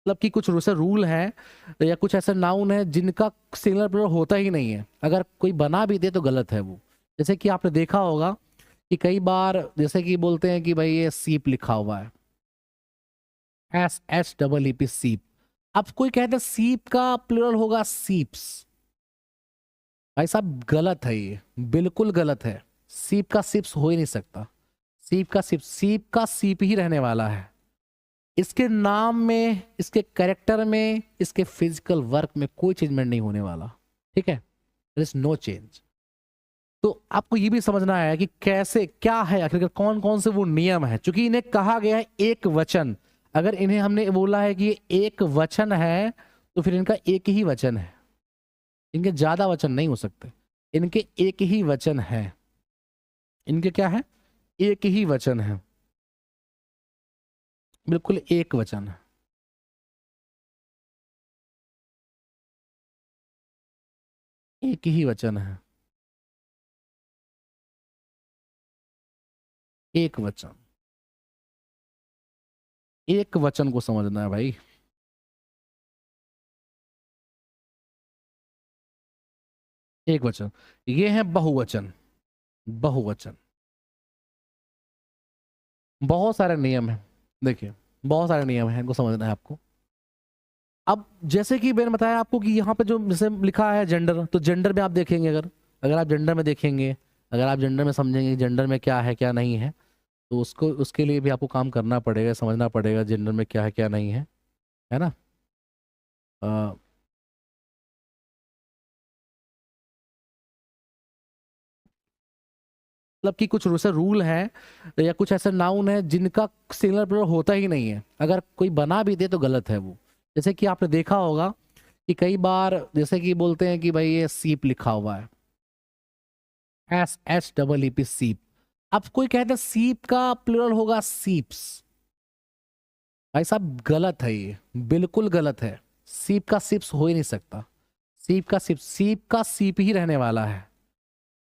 मतलब कि कुछ ऐसे रूल हैं या कुछ ऐसे नाउन है जिनका सिंगुलर प्लूरल होता ही नहीं है, अगर कोई बना भी दे तो गलत है वो। जैसे कि आपने देखा होगा कि कई बार जैसे कि बोलते हैं कि भाई ये सीप लिखा हुआ है, SHEEP सीप। अब कोई कहता है सीप का प्लूरल होगा सीप्स। भाई साहब गलत है, ये बिल्कुल गलत है। सीप का सिप्स हो ही नहीं सकता। सीप का सीप ही रहने वाला है। इसके नाम में, इसके कैरेक्टर में, इसके फिजिकल वर्क में कोई चेंजमेंट नहीं होने वाला। ठीक है, देयर इज नो चेंज। तो आपको ये भी समझना है कि कैसे क्या है आखिर कौन कौन से वो नियम है, क्योंकि इन्हें कहा गया है एक वचन। अगर इन्हें हमने बोला है कि ये एक वचन है तो फिर इनका एक ही वचन है, इनके ज्यादा वचन नहीं हो सकते। इनके एक ही वचन है। इनके क्या है? एक ही वचन है, बिल्कुल एक वचन है। एक ही वचन है, एक वचन। एक वचन को समझना है भाई। एक वचन। ये है बहुवचन। बहुवचन। बहुत सारे नियम है। देखिए, बहुत सारे नियम है, इनको समझना है आपको। अब जैसे कि मैंने बताया आपको कि यहाँ पे जो जैसे लिखा है जेंडर, तो जेंडर में आप देखेंगे, अगर अगर आप जेंडर में देखेंगे, अगर आप जेंडर में समझेंगे जेंडर में क्या है क्या नहीं है, तो उसको उसके लिए भी आपको काम करना पड़ेगा, समझना पड़ेगा जेंडर में क्या है क्या नहीं है ना। अ, मतलब कि कुछ ऐसे रूल हैं या कुछ ऐसे नाउन है जिनका सिंगुलर प्लूरल होता ही नहीं है, अगर कोई बना भी दे तो गलत है वो। जैसे कि आपने देखा होगा कि कई बार जैसे कि बोलते हैं कि भाई ये सीप लिखा हुआ है, SHEEP सीप। अब कोई कहता है सीप का प्लूरल होगा सीप्स। भाई साहब गलत है, ये बिल्कुल गलत है। सीप का सिप्स हो ही नहीं सकता। सीप का सीप ही रहने वाला है।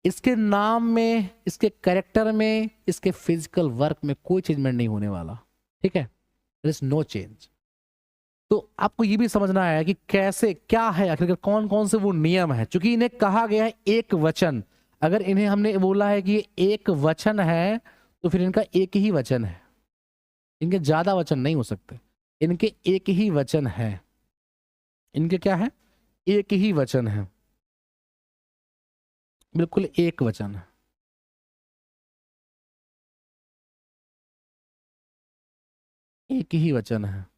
इसके नाम में, इसके कैरेक्टर में, इसके फिजिकल वर्क में कोई चेंजमेंट नहीं होने वाला। ठीक है, देयर इज नो चेंज। तो आपको ये भी समझना है कि कैसे क्या है आखिर कौन कौन से वो नियम है, क्योंकि इन्हें कहा गया है एक वचन। अगर इन्हें हमने बोला है कि ये एक वचन है तो फिर इनका एक ही वचन है, इनके ज्यादा वचन नहीं हो सकते। इनके एक ही वचन है। इनके क्या है? एक ही वचन है, बिल्कुल एक वचन है। एक ही वचन है।